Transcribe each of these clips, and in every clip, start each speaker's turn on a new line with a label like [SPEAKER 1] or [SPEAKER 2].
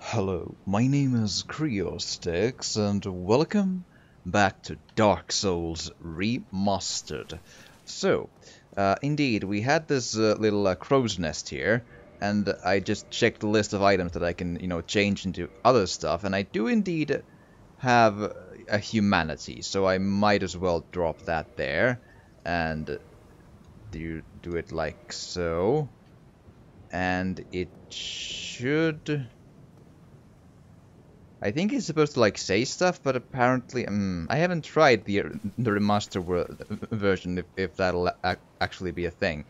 [SPEAKER 1] Hello, my name is Creostix, and welcome back to Dark Souls Remastered. So, indeed, we had this little crow's nest here, and I just checked the list of items that I can, change into other stuff, and I do indeed have a humanity, so I might as well drop that there, and do it like so, and it should... I think it's supposed to like say stuff, but apparently, I haven't tried the version if that'll actually be a thing.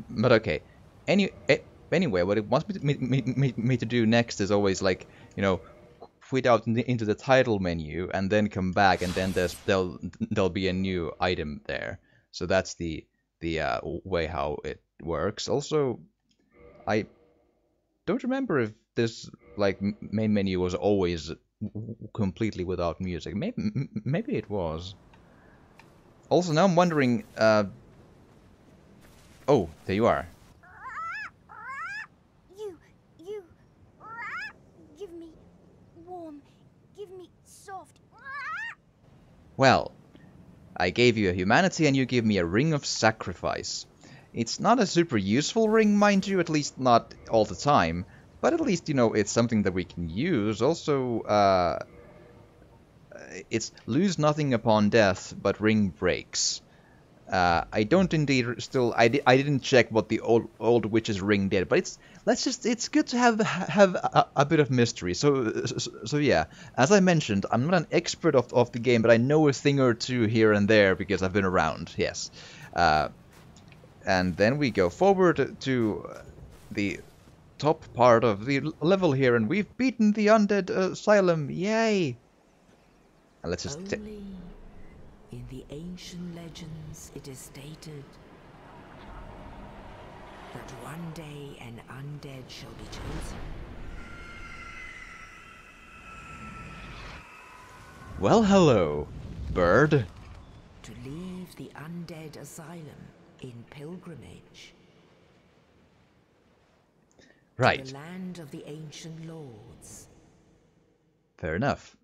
[SPEAKER 1] But okay. Anyway, what it wants me to do next is always like quit out into the title menu and then come back, and then there'll be a new item there. So that's the way how it works. Also, I don't remember if this like main menu was always completely without music. Maybe it was. Also, now I'm wondering. Oh, there you are.
[SPEAKER 2] You, give me warm, give me soft.
[SPEAKER 1] Well, I gave you a humanity and you give me a ring of sacrifice. It's not a super useful ring, mind you, at least not all the time. But at least, it's something that we can use. Also, it's lose nothing upon death, but ring breaks. I don't indeed still... I didn't check what the old witch's ring did, but it's good to have a bit of mystery. So yeah, as I mentioned, I'm not an expert of the game, but I know a thing or two here and there because I've been around, yes. And then we go forward to the top part of the level here, and we've beaten the Undead Asylum. Yay! And let's just...
[SPEAKER 3] Only in the ancient legends it is stated that one day an undead shall be chosen.
[SPEAKER 1] Well, hello, bird.
[SPEAKER 3] To leave the Undead Asylum in pilgrimage.
[SPEAKER 1] Right.
[SPEAKER 3] To the land of the ancient lords.
[SPEAKER 1] Fair enough.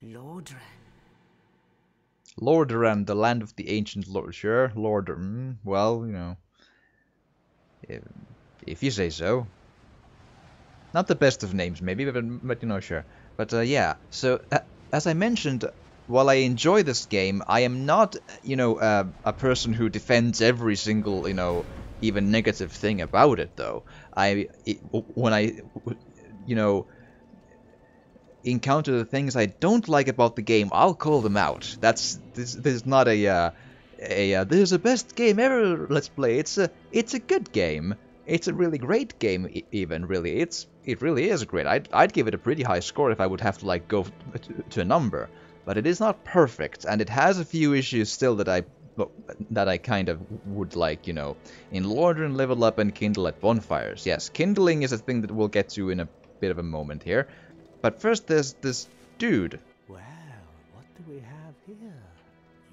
[SPEAKER 3] Lordran.
[SPEAKER 1] Lordaran, the land of the ancient lord. Sure, Lord. Well, if you say so. Not the best of names, maybe, but sure. But yeah. So as I mentioned, while I enjoy this game, I am not, a person who defends every single, even negative thing about it. Though when I, encounter the things I don't like about the game, I'll call them out. This is not this is the best game ever. Let's play. It's a good game. It's a really great game. Even really, it really is great. I'd give it a pretty high score if I would have to like go to a number. But it is not perfect, and it has a few issues still that I kind of would like, in Lordran, level up and kindle at bonfires. Yes, kindling is a thing that we'll get to in a bit of a moment here. But first there's this dude.
[SPEAKER 4] Well, what do we have here?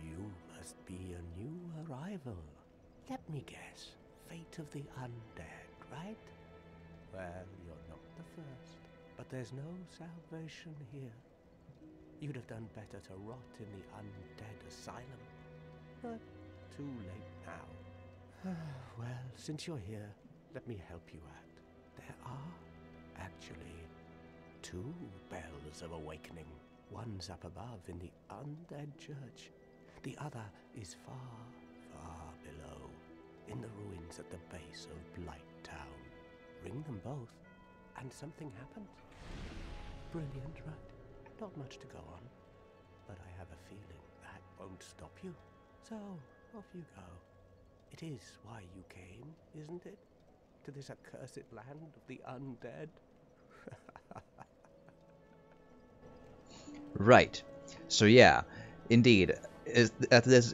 [SPEAKER 4] You must be a new arrival. Let me guess. Fate of the undead, right? Well, you're not the first. But there's no salvation here. You'd have done better to rot in the Undead Asylum. But too late now. Well, since you're here, let me help you out. There are, actually, two bells of awakening. One's up above in the Undead Church. The other is far, far below, in the ruins at the base of Blight Town. Ring them both, and something happens. Brilliant, right? Not much to go on, but I have a feeling that won't stop you. So, off you go. It is why you came, isn't it? To this accursed land of the undead?
[SPEAKER 1] Right. So yeah, indeed, this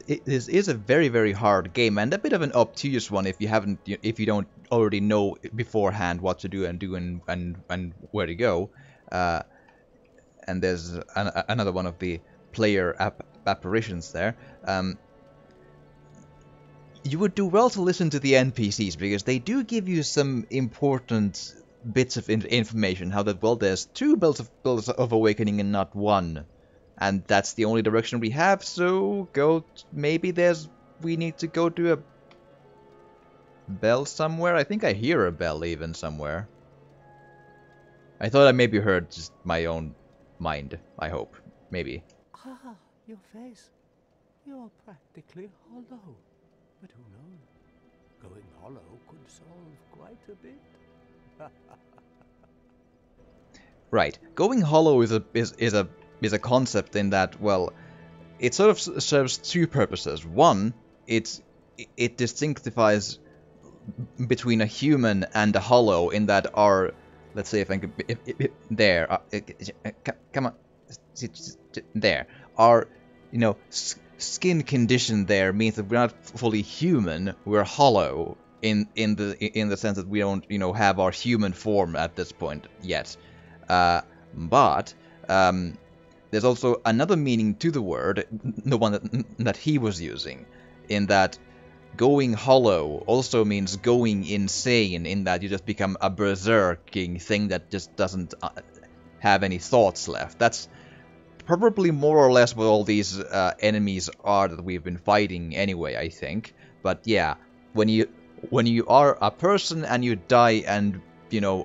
[SPEAKER 1] is a very, very hard game, and a bit of an obtuse one if you don't already know beforehand what to do and where to go. And there's another one of the player apparitions there. You would do well to listen to the NPCs, because they do give you some important bits of information. How that, well, there's 2 bells of awakening and not 1. And that's the only direction we have, so maybe we need to go to a bell somewhere. I think I hear a bell even somewhere. I thought I maybe heard just my own mind, I hope. Maybe.
[SPEAKER 4] Ah, your face. You're practically hollow. But who knows? Going hollow could solve quite a bit.
[SPEAKER 1] Right. Going hollow is a concept in that, well, it sort of serves 2 purposes. One, it distinctifies between a human and a hollow in that our, let's say, come on, there, our, skin condition there means that we're not fully human, we're hollow in the sense that we don't, have our human form at this point yet. But there's also another meaning to the word, the one that he was using, in that going hollow also means going insane, in that you just become a berserking thing that just doesn't have any thoughts left. That's probably more or less what all these enemies are that we've been fighting anyway, I think. But yeah, when you are a person and you die and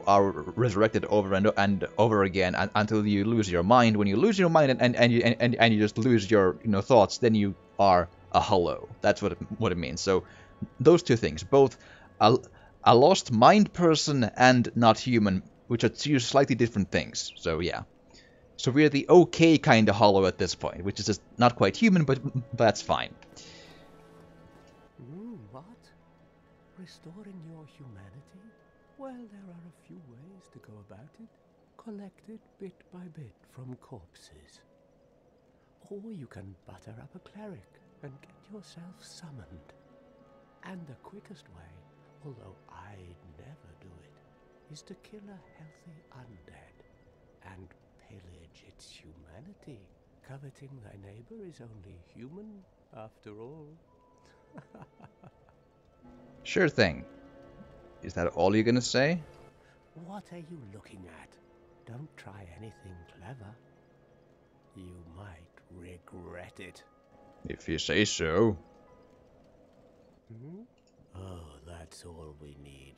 [SPEAKER 1] are resurrected over and over again until you lose your mind. When you lose your mind and you just lose your thoughts, then you are a hollow. That's what it means. So those 2 things, both a lost mind person and not human, which are 2 slightly different things. So yeah. So we're the okay kind of hollow at this point, which is just not quite human, but that's fine.
[SPEAKER 4] What? Restoring your humanity? Well, there are a few ways to go about it. Collected bit by bit from corpses. Or you can butter up a cleric and get yourself summoned. And the quickest way, although I'd never do it, is to kill a healthy undead and pillage its humanity. Coveting thy neighbor is only human, after all.
[SPEAKER 1] Sure thing. Is that all you're gonna say?
[SPEAKER 4] What are you looking at? Don't try anything clever. You might regret it.
[SPEAKER 1] If you say so.
[SPEAKER 4] Oh, that's all we need.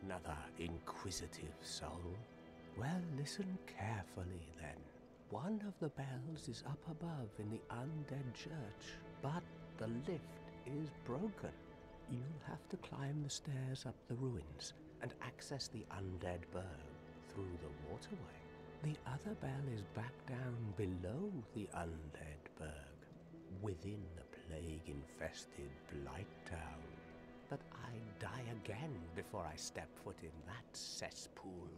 [SPEAKER 4] Another inquisitive soul. Well, listen carefully then. One of the bells is up above in the Undead Church, but the lift is broken. You'll have to climb the stairs up the ruins and access the Undead Burg through the waterway. The other bell is back down below the Undead Burg, within the plague-infested Blight Town. But I'd die again before I step foot in that cesspool.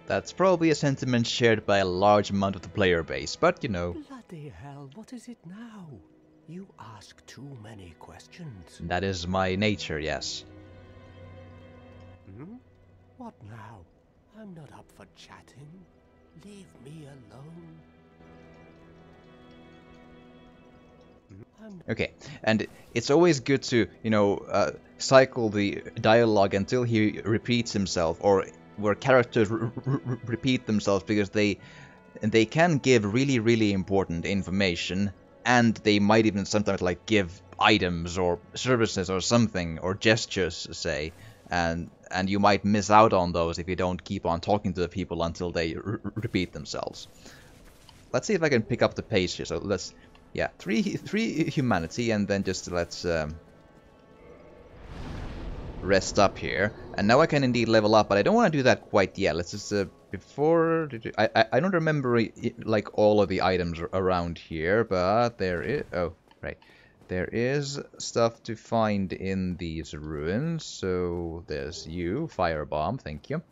[SPEAKER 1] That's probably a sentiment shared by a large amount of the player base, but
[SPEAKER 4] Bloody hell, what is it now? You ask too many questions.
[SPEAKER 1] That is my nature, yes.
[SPEAKER 4] What now? I'm not up for chatting. Leave me alone.
[SPEAKER 1] Okay, and it's always good to, cycle the dialogue until he repeats himself, or where characters repeat themselves, because they can give really, really important information, and they might even sometimes give items or services or something, or gestures, say, and you might miss out on those if you don't keep on talking to the people until they repeat themselves. Let's see if I can pick up the pace here. So let's, yeah, three humanity, and then just let's rest up here. And now I can indeed level up, but I don't want to do that quite yet. Let's just before I don't remember all of the items around here, but there is, oh right, there is stuff to find in these ruins. So there's you, firebomb, thank you.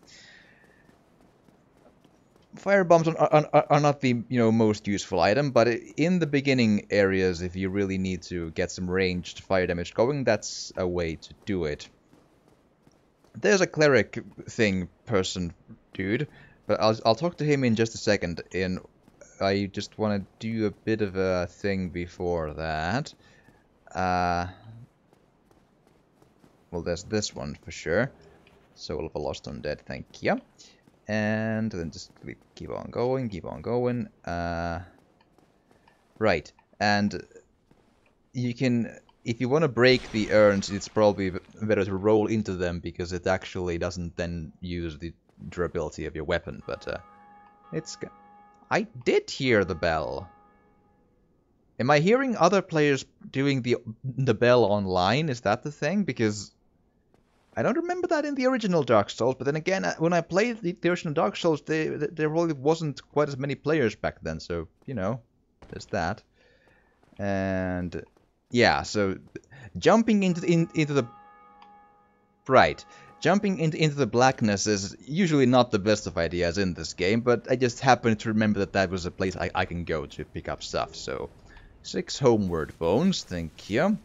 [SPEAKER 1] Firebombs are not the most useful item, but in the beginning areas, if you really need to get some ranged fire damage going, that's a way to do it. There's a cleric person dude, but I'll talk to him in just a second. I just want to do a bit of a thing before that. Well, there's this one for sure. Soul of a Lost Undead, thank you. And then just keep on going, keep on going. Right, and you can, if you want to break the urns, it's probably better to roll into them because it actually doesn't then use the durability of your weapon. But I did hear the bell. Am I hearing other players doing the bell online? Is that the thing? Because I don't remember that in the original Dark Souls, but then again, when I played the original Dark Souls, there really wasn't quite as many players back then, so, you know, there's that. And, yeah, so, jumping into the... Right. Jumping into the blackness is usually not the best of ideas in this game, but I just happened to remember that that was a place I can go to pick up stuff, so... 6 homeward bones, thank you.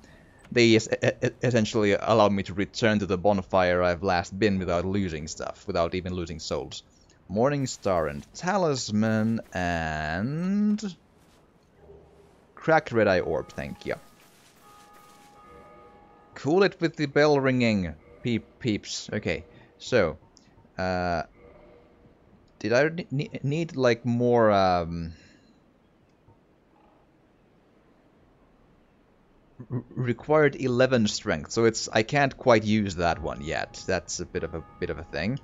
[SPEAKER 1] They essentially allow me to return to the bonfire I've last been without losing stuff, without even losing souls. Morning Star and Talisman, and... Cracked Red Eye Orb, thank you. Cool it with the bell ringing, peeps. Okay, so... did I need, like, more, required 11 strength, so I can't quite use that one yet. That's a bit of a thing,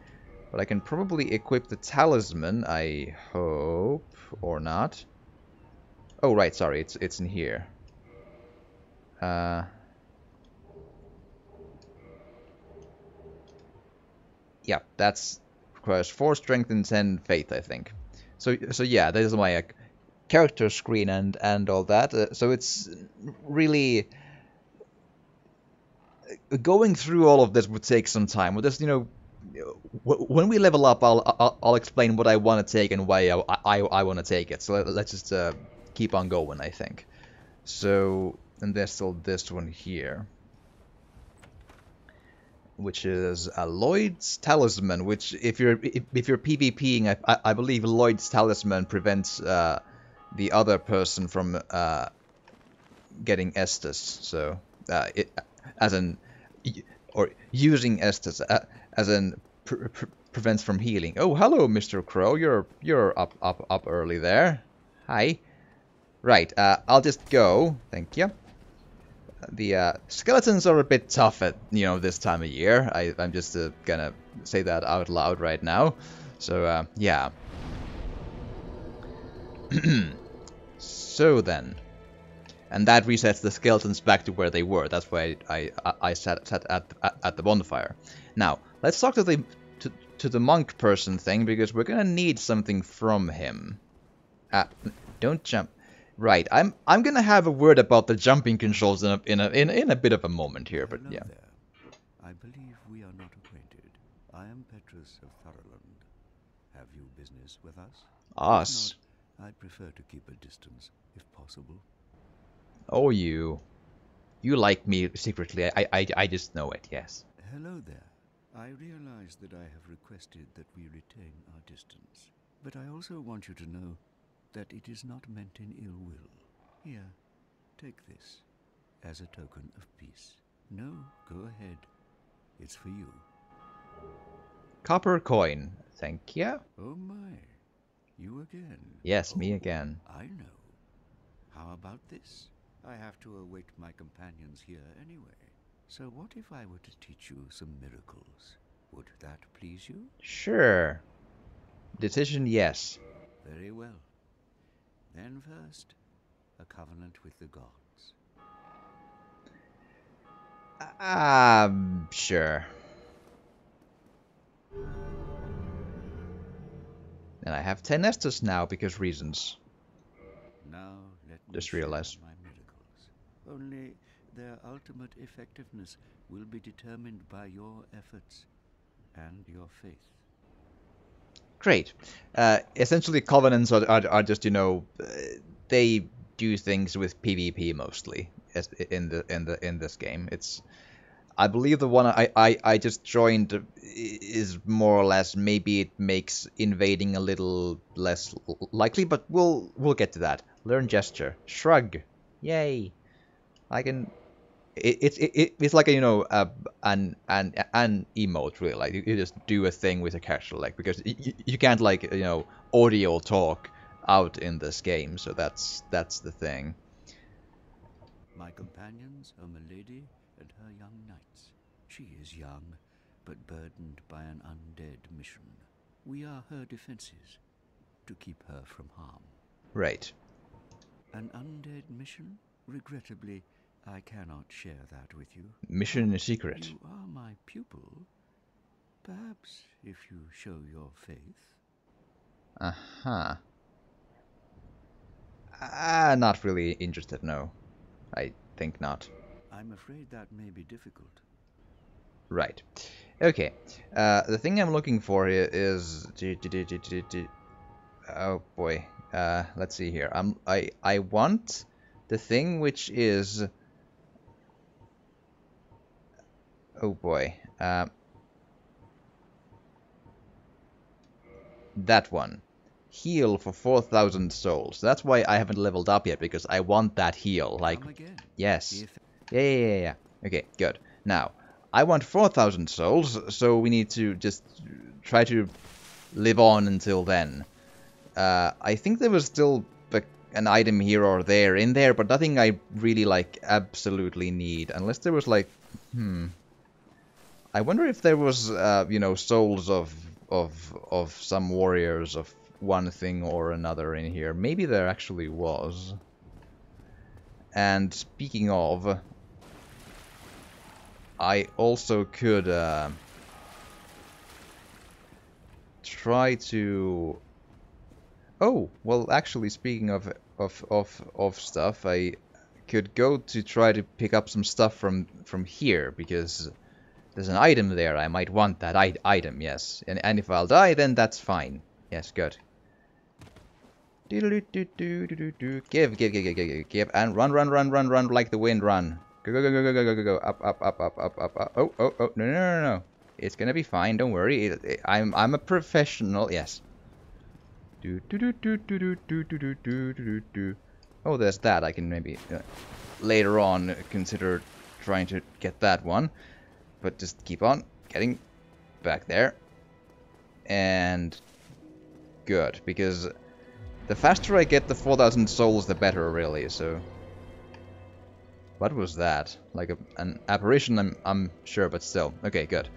[SPEAKER 1] but I can probably equip the talisman. I hope, or not. Oh right, sorry, it's in here. Yeah, that's requires 4 strength and 10 faith, I think. So yeah, that is my character screen and all that. So it's really going through all of this would take some time. Well, just, you know, when we level up, I'll explain what I want to take and why I want to take it. So let's just keep on going, I think. So, and there's still this one here, which is Lloyd's Talisman. Which, if you're PvPing, I believe Lloyd's Talisman prevents the other person from getting Estus. So using Estus as in prevents from healing. Oh, hello, Mr. Crow. You're up early there. Hi. Right. I'll just go. Thank you. The skeletons are a bit tough at this time of year. I'm just gonna say that out loud right now. So yeah. So then, and that resets the skeletons back to where they were. That's why I sat at the bonfire. Now let's talk to the monk person thing, because we're gonna need something from him. Don't jump. Right, I'm gonna have a word about the jumping controls in a bit of a moment here, but yeah.
[SPEAKER 4] There. I believe we are not acquainted. I am Petrus of Firelink. Have you business with us?
[SPEAKER 1] Us?
[SPEAKER 4] If not, I'd prefer to keep a distance, if possible.
[SPEAKER 1] Oh, you like me secretly. I just know it. Yes.
[SPEAKER 4] Hello there. I realize that I have requested that we retain our distance, but I also want you to know that it is not meant in ill will. Here, take this, as a token of peace. No, go ahead. It's for you.
[SPEAKER 1] Copper coin. Thank you.
[SPEAKER 4] Oh my, you again?
[SPEAKER 1] Yes, me again.
[SPEAKER 4] I know. How about this? I have to await my companions here anyway. So what if I were to teach you some miracles? Would that please you?
[SPEAKER 1] Sure. Decision yes.
[SPEAKER 4] Very well. Then first, a covenant with the gods.
[SPEAKER 1] Sure. And I have 10 Estus now, because reasons.
[SPEAKER 4] Now let me
[SPEAKER 1] Just
[SPEAKER 4] share
[SPEAKER 1] realized.
[SPEAKER 4] my miracles. Only their ultimate effectiveness will be determined by your efforts and your faith.
[SPEAKER 1] Great. Essentially, covenants are just, they do things with PvP mostly in this game. I believe the one I just joined is more or less, maybe it makes invading a little less likely, but we'll get to that. Learn gesture. Shrug. Yay. I can it's like a, you know, an emote really. Like you just do a thing with a character, like, because you can't, like, you know, audio talk out in this game, so that's the thing.
[SPEAKER 5] My companions are Milady and her young knights. She is young, but burdened by an undead mission. We are her defenses, to keep her from harm.
[SPEAKER 1] Right.
[SPEAKER 5] An undead mission? Regrettably, I cannot share that with you.
[SPEAKER 1] Mission is secret.
[SPEAKER 5] You are my pupil. Perhaps if you show your faith.
[SPEAKER 1] Uh-huh. Not really interested, no. I think not.
[SPEAKER 5] I'm afraid that may be difficult.
[SPEAKER 1] Right. Okay. The thing I'm looking for here is... Oh boy. Let's see here. I want the thing which is... Oh boy. That one. Heal for 4,000 souls. That's why I haven't leveled up yet, because I want that heal. Like, yes. Yeah. Okay, good. Now, I want 4,000 souls, so we need to just try to live on until then. I think there was still an item here or there in there, but nothing I really, like, absolutely need. Unless there was, like, I wonder if there was, you know, souls of some warriors of one thing or another in here. Maybe there actually was. And speaking of, I also could try to... Oh, well, actually, speaking of stuff, I could go to try to pick up some stuff from here, because there's an item there. I might want that item, yes. And if I'll die, then that's fine. Yes, good. Give, and run like the wind, run. Go, up. Oh, no. It's gonna be fine, don't worry. I'm a professional, yes. Oh, there's that. I can maybe later on consider trying to get that one. But just keep on getting back there. And good, because the faster I get the 4,000 souls, the better, really, so... What was that? Like an apparition, I'm sure, but still. Okay, good.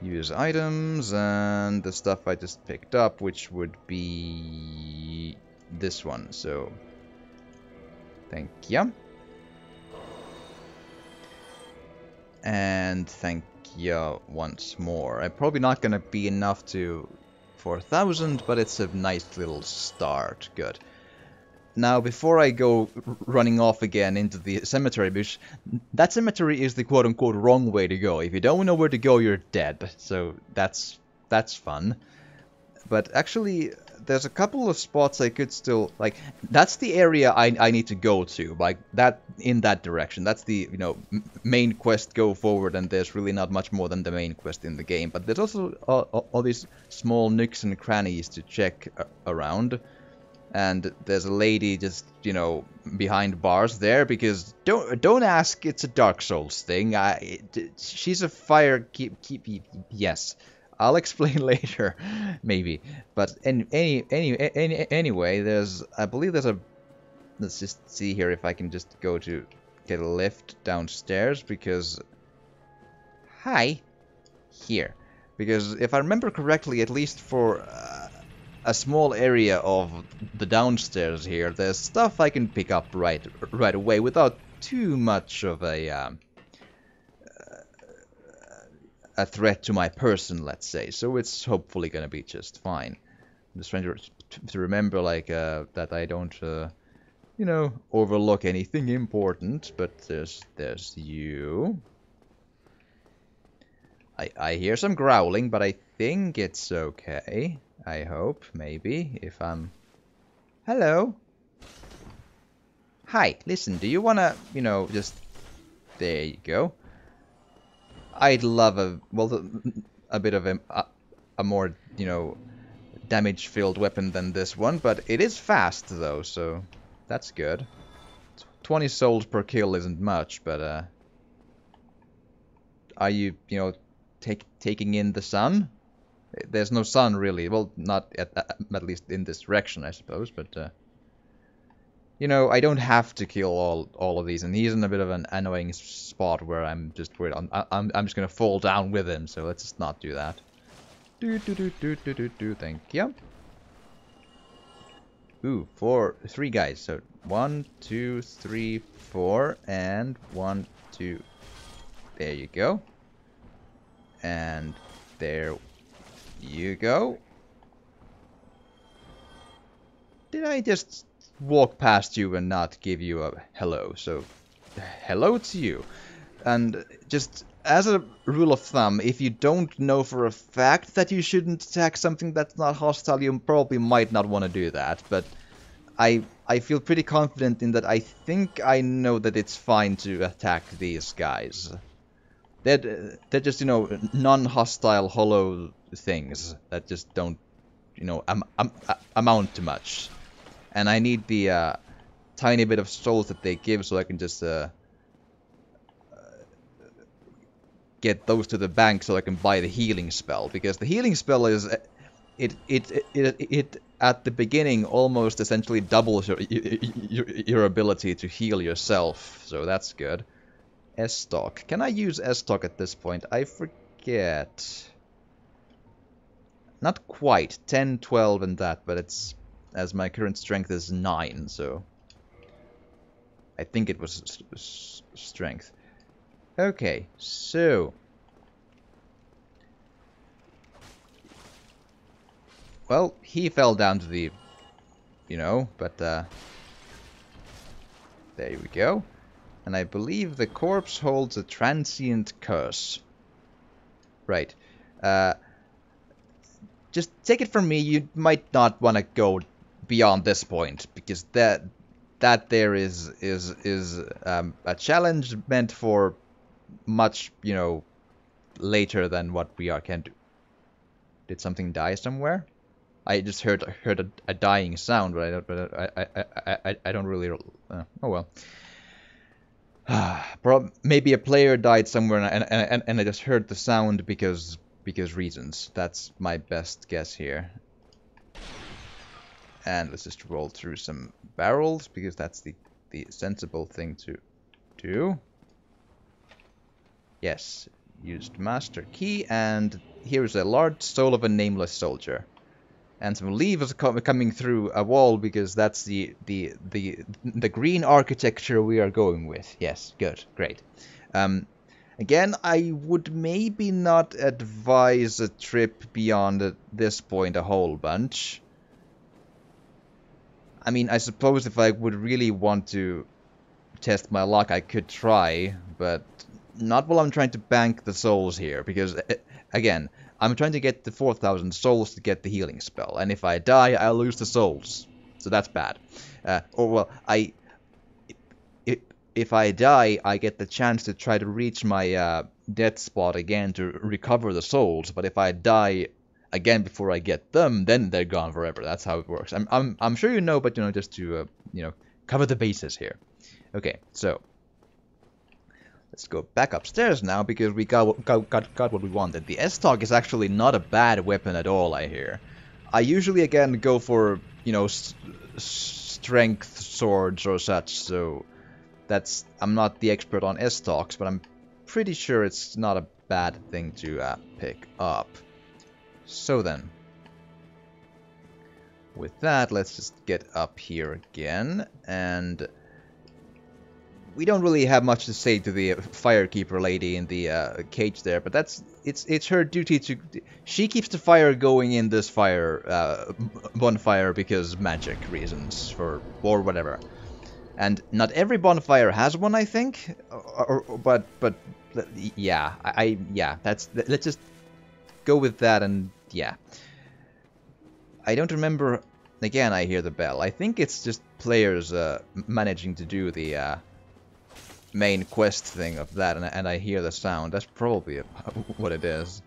[SPEAKER 1] Use items, and the stuff I just picked up, which would be this one, so... Thank you. And thank you once more. I'm probably not gonna be enough to 4,000, but it's a nice little start. Good. Now, before I go running off again into the cemetery, which that cemetery is the quote-unquote wrong way to go. If you don't know where to go, you're dead. So that's fun. But actually, there's a couple of spots I could still, like, that's the area I need to go to, like, that, in that direction. That's the, you know, main quest, go forward, and there's really not much more than the main quest in the game. But there's also all these small nooks and crannies to check around. And there's a lady just, you know, behind bars there, because don't ask, it's a Dark Souls thing. She's a fire yes. I'll explain later, maybe. But anyway, there's, I believe there's a, let's just see here if I can just go to get a lift downstairs, because, hi, here. Because if I remember correctly, at least for a small area of the downstairs here, there's stuff I can pick up right away without too much of a threat to my person, let's say. So it's hopefully gonna be just fine. I'm just trying to remember, like, that I don't, you know, overlook anything important. But there's you. I hear some growling, but I think it's okay. I hope, maybe, if I'm... Hello? Hi, listen, do you wanna, you know, just... There you go. I'd love a bit of a more, you know, damage-filled weapon than this one, but it is fast, though, so that's good. 20 souls per kill isn't much, but are you, taking in the sun? There's no sun really. Well, not at least in this direction, I suppose. But I don't have to kill all of these, and he's in a bit of an annoying spot where I'm just worried. I'm just gonna fall down with him. So let's just not do that. Thank you. Ooh, 3 guys. So 1, 2, 3, 4, and 1, 2. There you go. And there you go. Did I just walk past you and not give you a hello? So, hello to you. And just as a rule of thumb, if you don't know for a fact that you shouldn't attack something that's not hostile, you probably might not want to do that. But I feel pretty confident in that. I think I know that it's fine to attack these guys. They're just, non-hostile hollow things that just don't, amount to much. And I need the tiny bit of souls that they give so I can just get those to the bank so I can buy the healing spell. Because the healing spell is, it at the beginning almost essentially doubles your ability to heal yourself. So that's good. Estoc. Can I use Estoc at this point? I forget. Not quite. 10, 12 and that, but it's... as my current strength is 9, so... I think it was strength. Okay, so... well, he fell down to the... but... there we go. And I believe the corpse holds a transient curse. Right. Just take it from me, you might not want to go beyond this point, because that there is a challenge meant for much, later than what we can do. Did something die somewhere? I just heard a dying sound, but I don't really. Oh well. Maybe a player died somewhere, and I just heard the sound because reasons. That's my best guess here. And let's just roll through some barrels, because that's the sensible thing to do. Yes, used master key, and here's a large soul of a nameless soldier. And some leaves coming through a wall, because that's the green architecture we are going with. Yes, good, great. Again, I would maybe not advise a trip beyond this point a whole bunch. I mean, I suppose if I would really want to test my luck, I could try, but not while I'm trying to bank the souls here, because, again, I'm trying to get the 4,000 souls to get the healing spell, and if I die, I'll lose the souls. So that's bad. If I die, I get the chance to try to reach my death spot again to recover the souls, but if I die again before I get them, then they're gone forever. That's how it works. I'm sure you know, but just to cover the bases here. Okay, so let's go back upstairs now, because we got what we wanted. The Estoc is actually not a bad weapon at all, I hear. I usually again go for strength swords or such, so I'm not the expert on Estocs, but I'm pretty sure it's not a bad thing to pick up. So then, with that, let's just get up here again, and we don't really have much to say to the firekeeper lady in the cage there, but it's her duty to. She keeps the fire going in this bonfire because magic reasons or whatever. And not every bonfire has one, I think, but yeah, let's just go with that, and yeah. I don't remember. Again, I hear the bell. I think it's just players managing to do the main quest thing of that, and I hear the sound. That's probably what it is.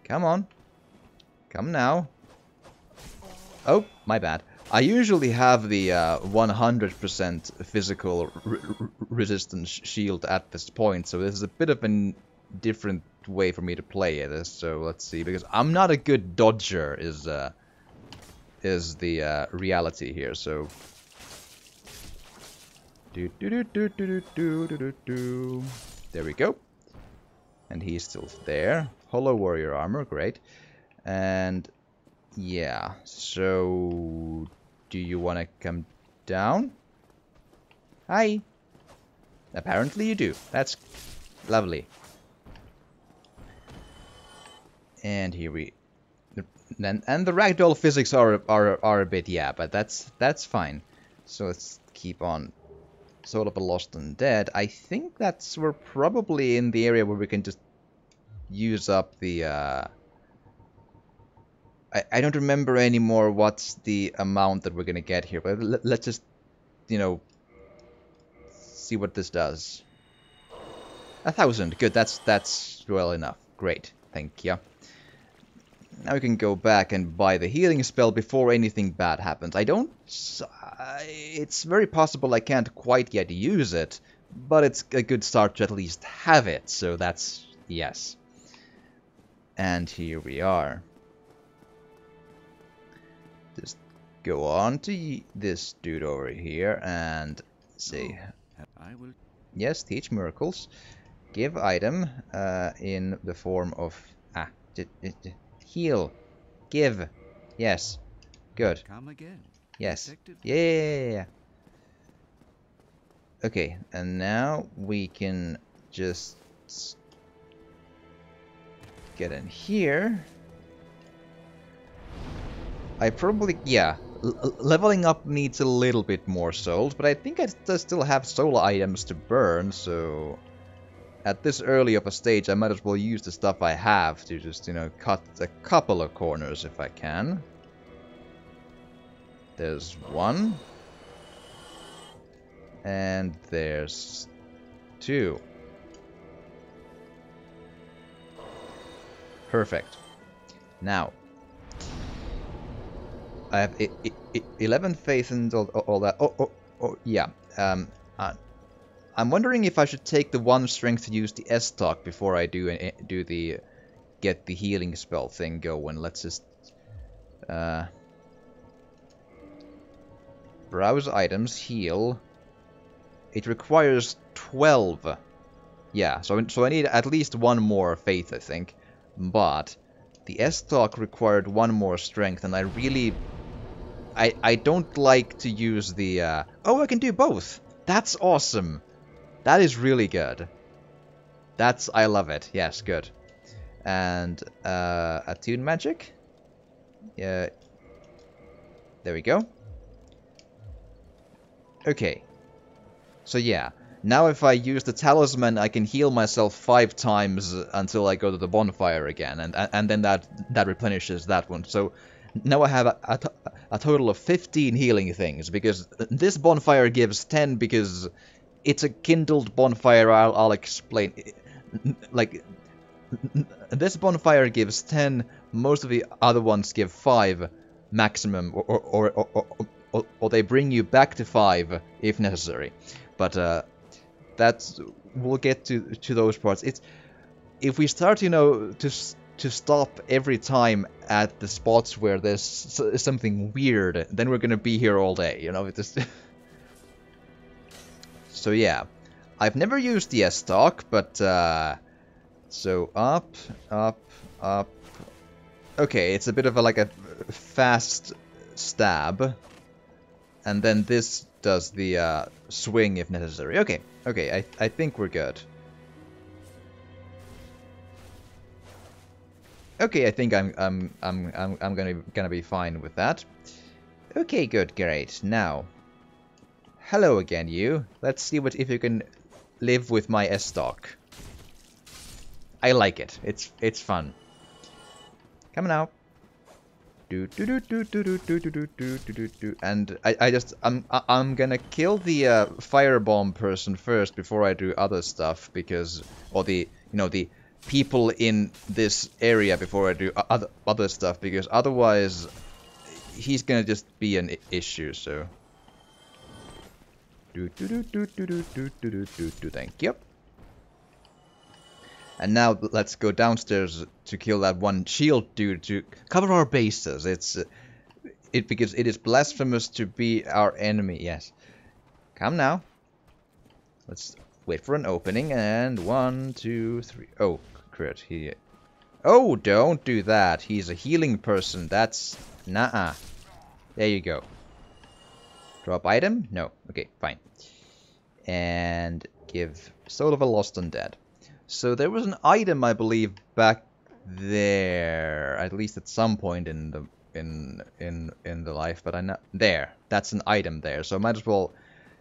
[SPEAKER 1] Come on. Come now. Oh, my bad. I usually have the 100% physical resistance shield at this point, so this is a bit of a different way for me to play it. So let's see, because I'm not a good dodger is the reality here. So there we go, and he's still there. Hollow warrior armor, great, and yeah. So do you want to come down? Hi. Apparently you do. That's lovely. And here we... And the ragdoll physics are a bit, yeah, but that's fine. So let's keep on. Soul of a Lost Undead. I think we're probably in the area where we can just use up the... I don't remember anymore what's the amount that we're gonna get here, but let's just, you know, see what this does. 1,000, good, that's well enough. Great, thank you. Now we can go back and buy the healing spell before anything bad happens. It's very possible I can't quite yet use it, but it's a good start to at least have it, so that's, yes. And here we are. Just go on to this dude over here and say, yes, teach miracles. Give item in the form of heal. Give. Yes. Good.
[SPEAKER 5] Come again.
[SPEAKER 1] Yes. Yeah. Okay, and now we can just get in here. I probably, yeah, leveling up needs a little bit more souls, but I think I still have soul items to burn, so at this early of a stage I might as well use the stuff I have to just, you know, cut a couple of corners if I can. There's one. And there's two. Perfect. Now, I have 11 faith and all that. Oh, yeah. I'm wondering if I should take the 1 strength to use the Estoc before I do the get the healing spell thing going. Let's just browse items, heal. It requires 12. Yeah, so I need at least 1 more faith, I think. But the Estoc required 1 more strength, and I really... I don't like to use the... Oh, I can do both! That's awesome! That is really good. I love it. Yes, good. And, attune magic? Yeah. There we go. Okay. So yeah. Now if I use the talisman, I can heal myself 5 times until I go to the bonfire again, and then that replenishes that one. So now I have a total of 15 healing things, because this bonfire gives 10 because it's a kindled bonfire. I'll explain. Like, this bonfire gives 10, most of the other ones give 5 maximum, or they bring you back to 5 if necessary. But we'll get to those parts. If we start, you know, to stop every time at the spots where there's something weird, then we're gonna be here all day, you know. So yeah, I've never used the Estoc, but so up. Okay, it's a bit of a fast stab, and then this does the swing if necessary. Okay, I think we're good. Okay, I think I'm gonna be fine with that. Okay, good, great. Now, hello again, you. Let's see if you can live with my Estoc. I like it. It's fun. Come on now. And I'm gonna kill the firebomb person first before I do other stuff, because, or the people in this area before I do other stuff, because otherwise he's gonna just be an issue, so... Thank you. And now let's go downstairs to kill that one shield dude to cover our bases. Because it is blasphemous to be our enemy. Yes. Come now. Let's wait for an opening, and 1, 2, 3. Oh, crit. Oh, don't do that. He's a healing person. That's... Nah. There you go. Drop item? No. Okay, fine. And give Soul of a Lost Undead. So there was an item, I believe, back there. At least at some point in the life, but I know... There. That's an item there. So I might as well...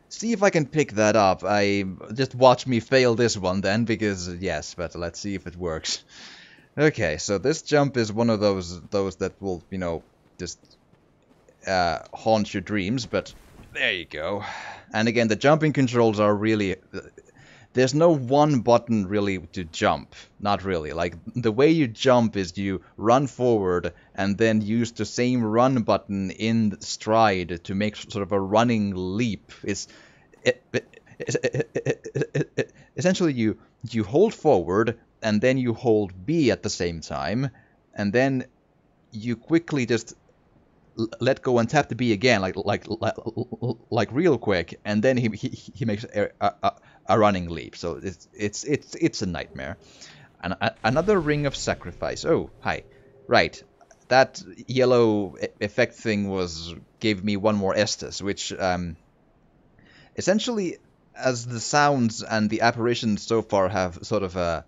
[SPEAKER 1] see if I can pick that up. Just watch me fail this one then, because yes, but let's see if it works. Okay, so this jump is one of those that will, you know, just haunt your dreams, but there you go. And again, the jumping controls are really... there's no one button really to jump. Not really. Like, the way you jump is you run forward and then use the same run button in stride to make sort of a running leap. Essentially, you hold forward and then you hold B at the same time, and then you quickly just let go and tap the B again, like real quick, and then he makes a running leap. So it's a nightmare. And another ring of sacrifice. Oh, hi. Right. That yellow effect thing gave me one more Estus, which essentially, as the sounds and the apparitions so far have sort of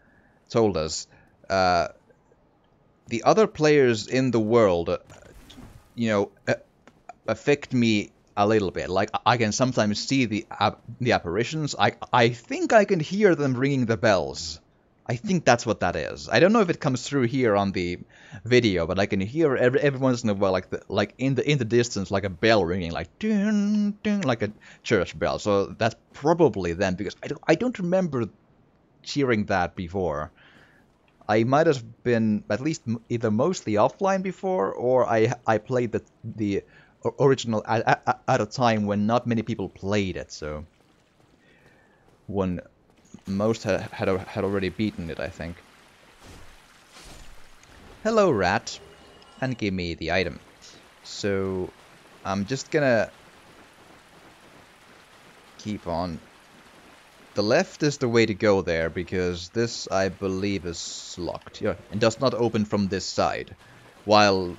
[SPEAKER 1] told us, the other players in the world, you know, affect me a little bit. Like, I can sometimes see the apparitions. I think I can hear them ringing the bells. I think that's what that is. I don't know if it comes through here on the video, but I can hear every once in a while, like in the distance, like a bell ringing, like ding, ding, like a church bell. So that's probably them, because I don't remember hearing that before. I might have been at least either mostly offline before, or I played the original at a time when not many people played it. So when most had already beaten it, I think. Hello, rat, and give me the item. So I'm just gonna keep on. The left is the way to go there, because this, I believe, is locked. Yeah, and does not open from this side. While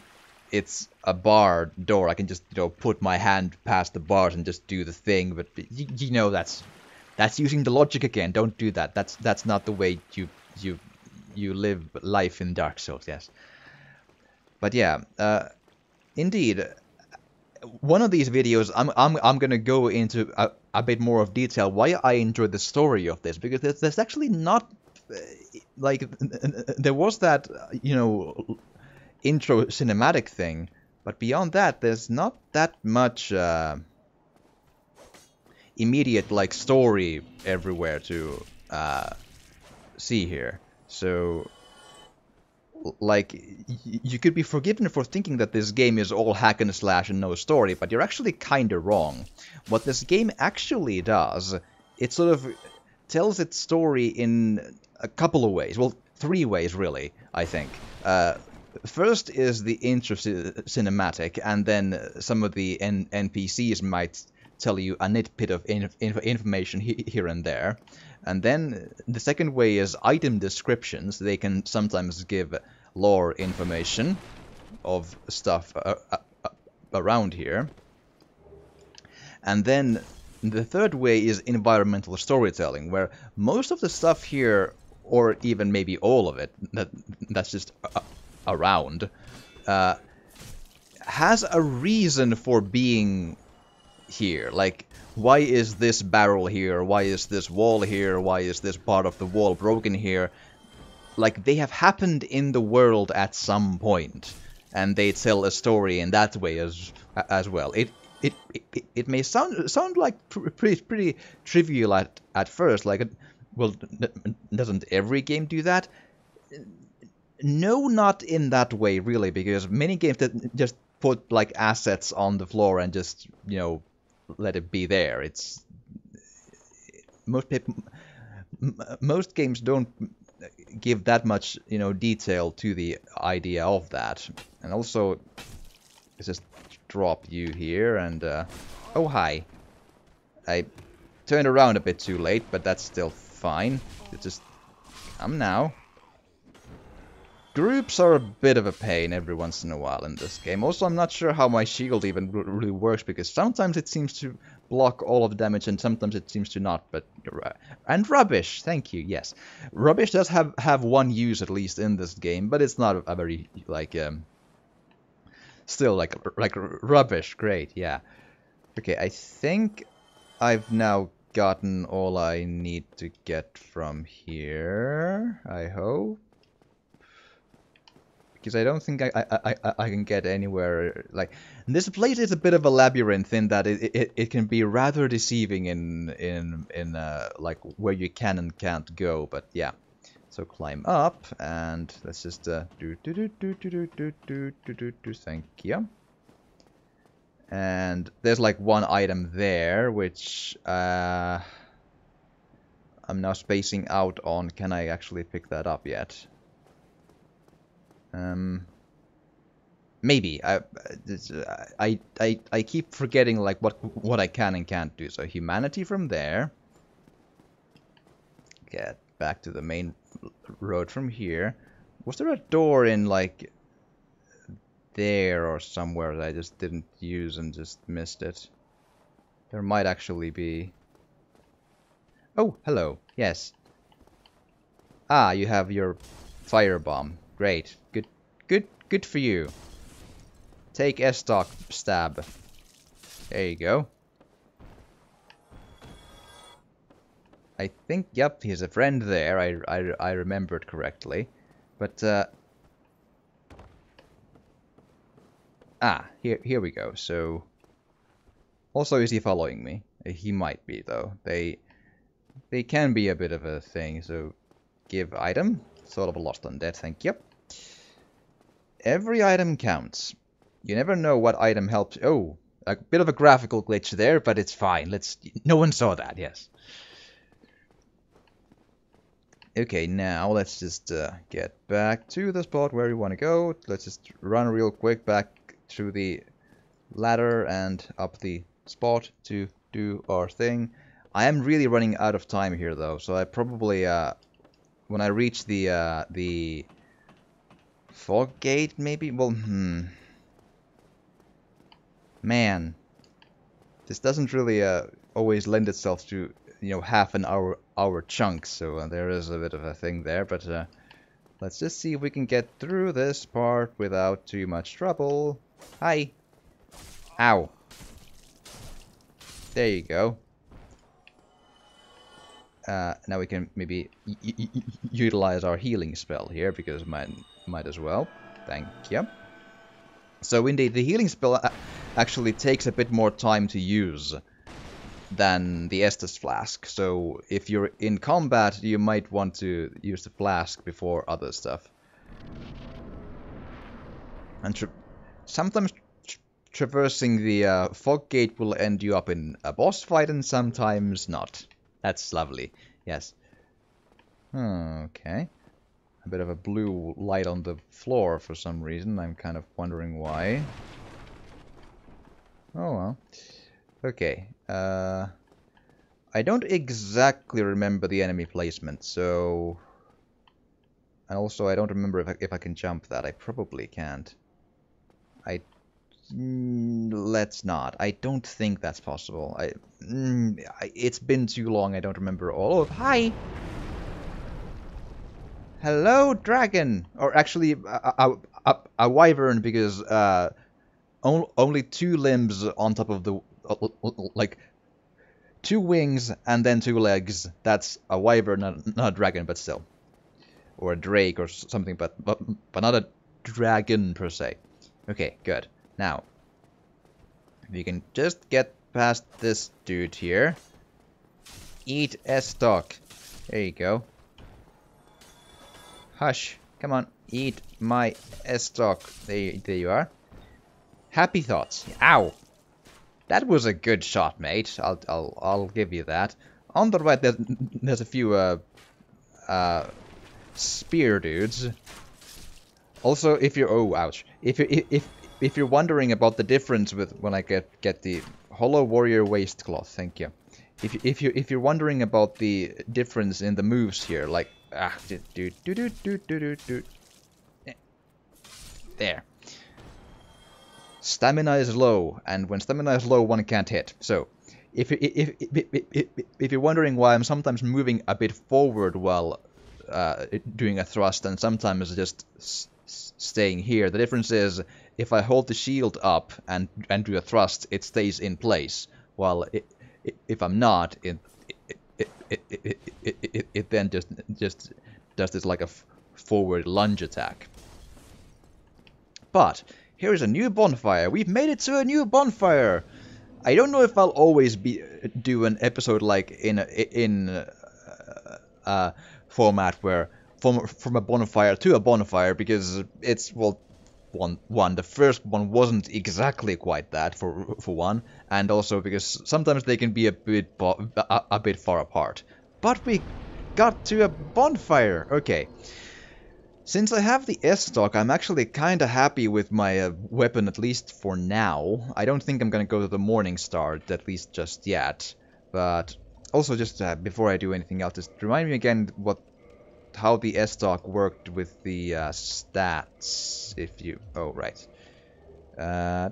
[SPEAKER 1] it's a bar door, I can just, you know, put my hand past the bars and just do the thing. But you know, that's using the logic again. Don't do that. That's not the way you live life in Dark Souls. Yes. But yeah, indeed, one of these videos, I'm gonna go into a bit more of detail why I enjoyed the story of this, because there's actually not like there was that, you know, intro cinematic thing, but beyond that, there's not that much immediate like story everywhere to see here. So, like, you could be forgiven for thinking that this game is all hack and slash and no story, but you're actually kinda wrong. What this game actually does, it sort of tells its story in a couple of ways. Well, 3 ways, really, I think. First is the intro cinematic, and then some of the NPCs might tell you a nitpick of information here and there. And then the second way is item descriptions. They can sometimes give lore information of stuff around here. And then the third way is environmental storytelling, where most of the stuff here, or even maybe all of it, that's just around, has a reason for being here. Like, why is this barrel here? Why is this wall here? Why is this part of the wall broken here? Like, they have happened in the world at some point, and they tell a story in that way as well. It may sound like pretty trivial at first. Like, well, doesn't every game do that? No, not in that way, really, because many games that just put like assets on the floor and just, you know, let it be there. It's most games don't give that much, you know, detail to the idea of that. And also, let's just drop you here and oh hi. I turned around a bit too late, but that's still fine. It's just come now. Groups are a bit of a pain every once in a while in this game. Also, I'm not sure how my shield even really works, because sometimes it seems to block all of the damage and sometimes it seems to not, but... And rubbish! Thank you, yes. Rubbish does have one use, at least, in this game, but it's not a very, like, still, like rubbish, great, yeah. Okay, I think I've now gotten all I need to get from here, I hope. Because I don't think I can get anywhere, like, this place is a bit of a labyrinth in that it can be rather deceiving in like where you can and can't go, but yeah. So climb up and let's just thank you. And there's like one item there which I'm now spacing out on. Can I actually pick that up yet? Maybe. I keep forgetting like what I can and can't do. So humanity from there. Get back to the main road from here. Was there a door in like there or somewhere that I just didn't use and just missed it? There might actually be. Oh, hello. Yes. Ah, you have your firebomb. Great. Good for you. Take Estoc stab. There you go. I think, yep, he's a friend there. I remembered correctly. But here we go. So also, is he following me? He might be though. They can be a bit of a thing. So give item. Sort of a lost undead. Thank you. Every item counts. You never know what item helps. Oh, a bit of a graphical glitch there, but it's fine. No one saw that, yes. Okay, now let's just get back to the spot where we want to go. Let's just run real quick back through the ladder and up the spot to do our thing. I am really running out of time here, though, so I probably, when I reach the fog gate, maybe? Well, Man. This doesn't really always lend itself to, you know, half an hour chunks, so there is a bit of a thing there, but let's just see if we can get through this part without too much trouble. Hi! Ow! There you go. Now we can maybe utilize our healing spell here, because might as well. Thank you. So indeed, the healing spell actually takes a bit more time to use than the Estus flask. So if you're in combat, you might want to use the flask before other stuff. And sometimes traversing the fog gate will end you up in a boss fight, and sometimes not. That's lovely. Yes. Okay. A bit of a blue light on the floor for some reason. I'm kind of wondering why. Oh well. Okay. I don't exactly remember the enemy placement, so... And also I don't remember if I can jump that. I probably can't. Let's not. I don't think that's possible. It's been too long, I don't remember all of... Hi! Hello, dragon! Or actually, a wyvern, because only two limbs on top of the... like, two wings and then two legs. That's a wyvern, not a dragon, but still. Or a drake or something, but not a dragon per se. Okay, good. Now, we can just get past this dude here. Eat Estoc. There you go. Hush. Come on. Eat my Estoc. There you are. Happy thoughts. Ow! That was a good shot, mate. I'll give you that. On the right, there's a few spear dudes. Also, if you're ouch. If you're wondering about the difference with when I get the Hollow Warrior Waistcloth, thank you. If you're wondering about the difference in the moves here, like there. Stamina is low, and when stamina is low, one can't hit. So, if you're wondering why I'm sometimes moving a bit forward while doing a thrust, and sometimes just staying here, the difference is if I hold the shield up and do a thrust, it stays in place. While if I'm not, it then just does this like a forward lunge attack. But here is a new bonfire. We've made it to a new bonfire. I don't know if I'll always do an episode like in format where from a bonfire to a bonfire, because it's, well, one the first one wasn't exactly quite that for one, and also because sometimes they can be a bit far apart. But we got to a bonfire. Okay. Since I have the Estoc, I'm actually kinda happy with my weapon, at least for now. I don't think I'm gonna go to the Morning Star, at least just yet. But also, just before I do anything else, just remind me again how the Estoc worked with the stats. If you... oh, right. There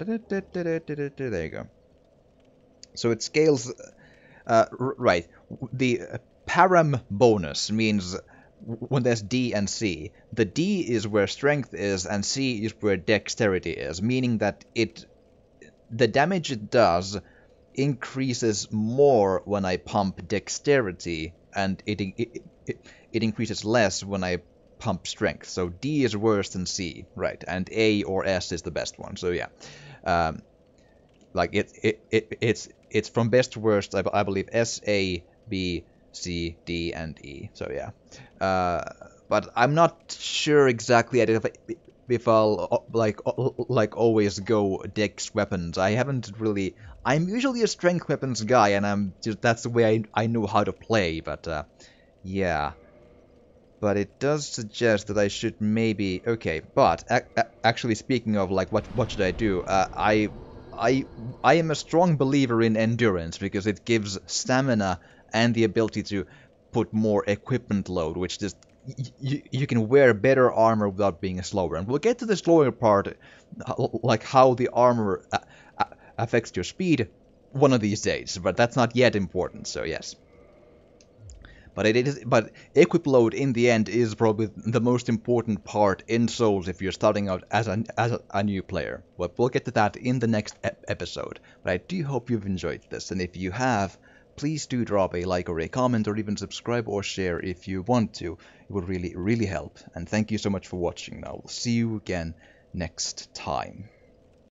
[SPEAKER 1] you go. So it scales... right. The param bonus means... when there's D and C, the D is where strength is and C is where dexterity is, meaning that the damage it does increases more when I pump dexterity, and it increases less when I pump strength. So D is worse than C, right? And A or S is the best one. So yeah, like it's from best to worst. I believe S, A, B, C, D, and E. So yeah, but I'm not sure exactly if I'll like always go dex weapons. I haven't really. I'm usually a strength weapons guy, and that's the way I know how to play. But yeah, but it does suggest that I should maybe okay. But actually, speaking of like what should I do? I am a strong believer in endurance because it gives stamina and the ability to put more equipment load, which just you can wear better armor without being slower. And we'll get to the slower part, like how the armor affects your speed, one of these days. But that's not yet important. So yes. But equip load in the end is probably the most important part in Souls if you're starting out as a new player. But we'll get to that in the next episode. But I do hope you've enjoyed this, and if you have, please do drop a like or a comment, or even subscribe or share if you want to. It would really, really help. And thank you so much for watching. Now we'll see you again next time.